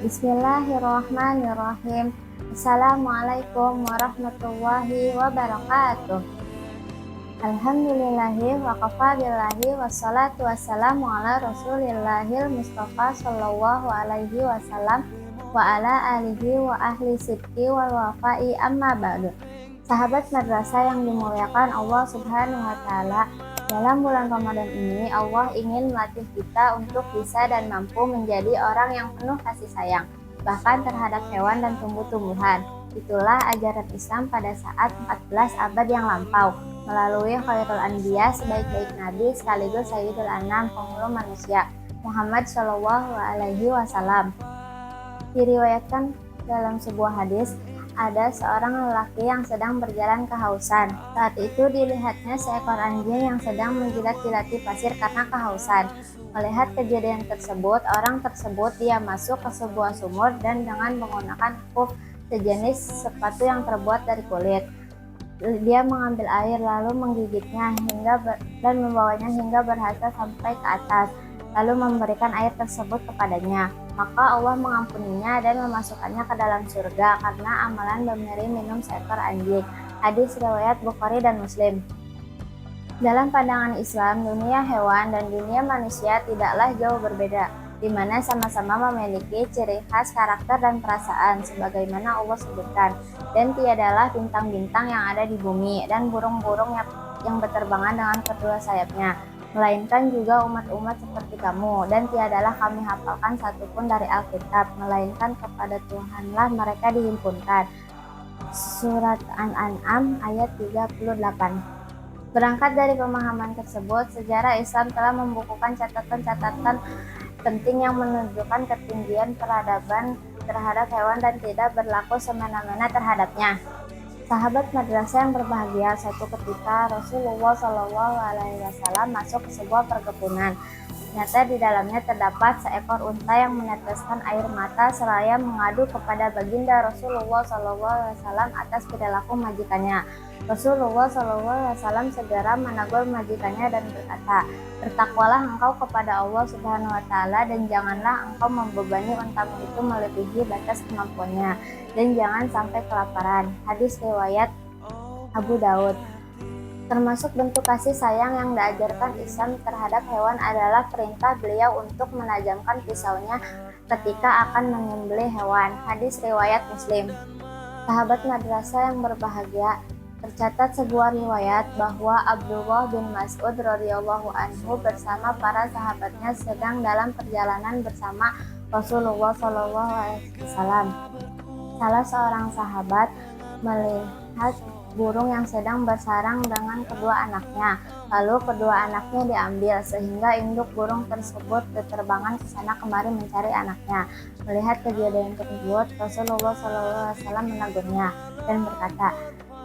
Bismillahirrahmanirrahim. Assalamualaikum warahmatullahi wabarakatuh. Alhamdulillahi wa kafa billahi wassalatu wassalamu ala rasulillahil mustafa sallallahu alaihi wasallam wa ala alihi wa ahli sidqi wal wafai amma ba'du. Sahabat madrasah yang dimuliakan Allah subhanahu wa ta'ala, dalam bulan Ramadan ini Allah ingin melatih kita untuk bisa dan mampu menjadi orang yang penuh kasih sayang, bahkan terhadap hewan dan tumbuh-tumbuhan. Itulah ajaran Islam pada saat 14 abad yang lampau, melalui Khairul Anbiya, sebaik-baik Nabi sekaligus Sayyidul Anam, penghulu manusia, Muhammad Shallallahu Alaihi Wasallam. Diriwayatkan dalam sebuah hadis, ada seorang lelaki yang sedang berjalan kehausan. Saat itu dilihatnya seekor anjing yang sedang menjilat-jilati pasir karena kehausan. Melihat kejadian tersebut, orang tersebut dia masuk ke sebuah sumur dan dengan menggunakan khuf, sejenis sepatu yang terbuat dari kulit, dia mengambil air lalu menggigitnya dan membawanya hingga berhasil sampai ke atas, lalu memberikan air tersebut kepadanya. Maka Allah mengampuninya dan memasukkannya ke dalam surga karena amalan memberi minum seekor anjing. Hadis riwayat Bukhari dan Muslim. Dalam pandangan Islam, dunia hewan dan dunia manusia tidaklah jauh berbeda, di mana sama-sama memiliki ciri khas, karakter, dan perasaan sebagaimana Allah sebutkan. Dan tiadalah bintang-bintang yang ada di bumi dan burung-burung yang berterbangan dengan kedua sayapnya, melainkan juga umat-umat seperti kamu, dan tiadalah kami hafalkan satupun dari Alkitab, melainkan kepada Tuhanlah mereka dihimpunkan. Surat An-An'am ayat 38. Berangkat dari pemahaman tersebut, sejarah Islam telah membukukan catatan-catatan penting yang menunjukkan ketinggian peradaban terhadap hewan dan tidak berlaku semena-mena terhadapnya. Sahabat madrasah yang berbahagia, suatu ketika Rasulullah Shallallahu Alaihi Wasallam masuk ke sebuah perkebunan. Ternyata di dalamnya terdapat seekor unta yang meneteskan air mata seraya mengadu kepada baginda Rasulullah Shallallahu Alaihi Wasallam atas perilaku majikannya. Rasulullah Shallallahu Alaihi Wasallam segera menegur majikannya dan berkata, "Bertakwalah engkau kepada Allah Subhanahu Wa Taala dan janganlah engkau membebani untamu itu melebihi batas kemampuannya, dan jangan sampai kelaparan." Hadis riwayat Abu Daud. Termasuk bentuk kasih sayang yang diajarkan Islam terhadap hewan adalah perintah beliau untuk menajamkan pisaunya ketika akan menyembelih hewan. Hadis riwayat Muslim. Sahabat madrasah yang berbahagia, tercatat sebuah riwayat bahwa Abdullah bin Mas'ud radhiyallahu anhu bersama para sahabatnya sedang dalam perjalanan bersama Rasulullah Shallallahu Alaihi Wasallam. Salah seorang sahabat melihat burung yang sedang bersarang dengan kedua anaknya. Lalu kedua anaknya diambil sehingga induk burung tersebut berterbangan ke sana kemari mencari anaknya. Melihat kejadian tersebut, Rasulullah SAW menegurnya dan berkata,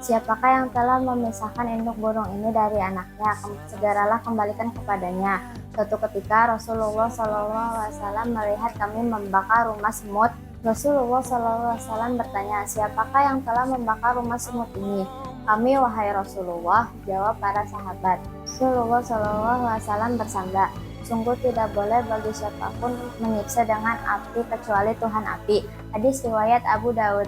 "Siapakah yang telah memisahkan induk burung ini dari anaknya? Segeralah kembalikan kepadanya." Suatu ketika Rasulullah SAW melihat kami membakar rumah semut. Rasulullah SAW bertanya, "Siapakah yang telah membakar rumah semut ini?" "Kami, wahai Rasulullah," jawab para sahabat. Rasulullah SAW bersabda, "Sungguh tidak boleh bagi siapapun menyiksa dengan api kecuali Tuhan api." Hadis riwayat Abu Daud.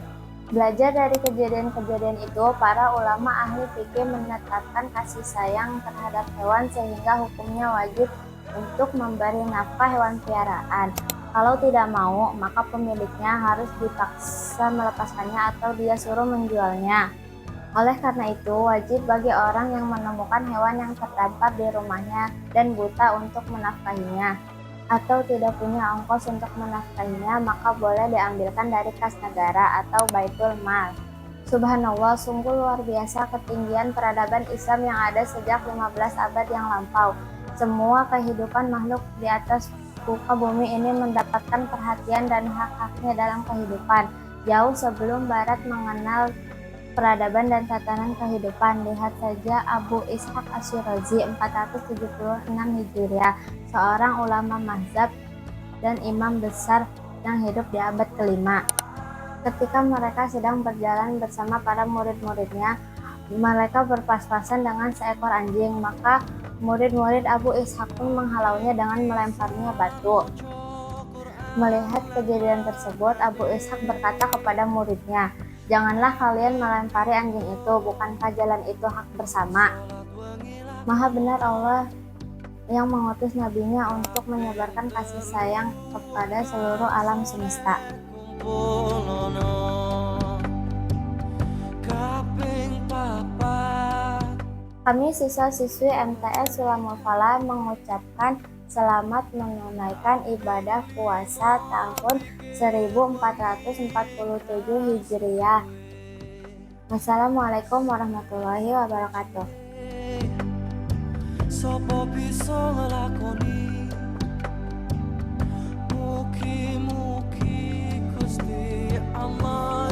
Belajar dari kejadian-kejadian itu, para ulama ahli fikih menetapkan kasih sayang terhadap hewan sehingga hukumnya wajib untuk memberi nafkah hewan piaraan. Kalau tidak mau, maka pemiliknya harus dipaksa melepaskannya atau dia suruh menjualnya. Oleh karena itu, wajib bagi orang yang menemukan hewan yang terdampar di rumahnya dan buta untuk menafkahinya, atau tidak punya ongkos untuk menafkahinya, maka boleh diambilkan dari kas negara atau baitul mal. Subhanallah, sungguh luar biasa ketinggian peradaban Islam yang ada sejak 15 abad yang lampau. Semua kehidupan makhluk di atas muka bumi ini mendapatkan perhatian dan hak-haknya dalam kehidupan, jauh sebelum Barat mengenal peradaban dan tatanan kehidupan. Lihat saja Abu Ishaq Ash-Shirazi 476 Hijriah, seorang ulama mazhab dan imam besar yang hidup di abad kelima. Ketika mereka sedang berjalan bersama para murid-muridnya, mereka berpas-pasan dengan seekor anjing. Maka Murid-murid Abu Ishaq pun menghalaunya dengan melemparnya batu. Melihat kejadian tersebut, Abu Ishaq berkata kepada muridnya, "Janganlah kalian melempari anjing itu, bukankah jalan itu hak bersama?" Maha benar Allah yang mengutus nabinya untuk menyebarkan kasih sayang kepada seluruh alam semesta. Kami siswa-siswi MTS Sulamul Falah mengucapkan selamat menunaikan ibadah puasa tahun 1447 Hijriah. Wassalamualaikum warahmatullahi wabarakatuh. Sopo bisa nglakoni mugi-mugi Gusti Allah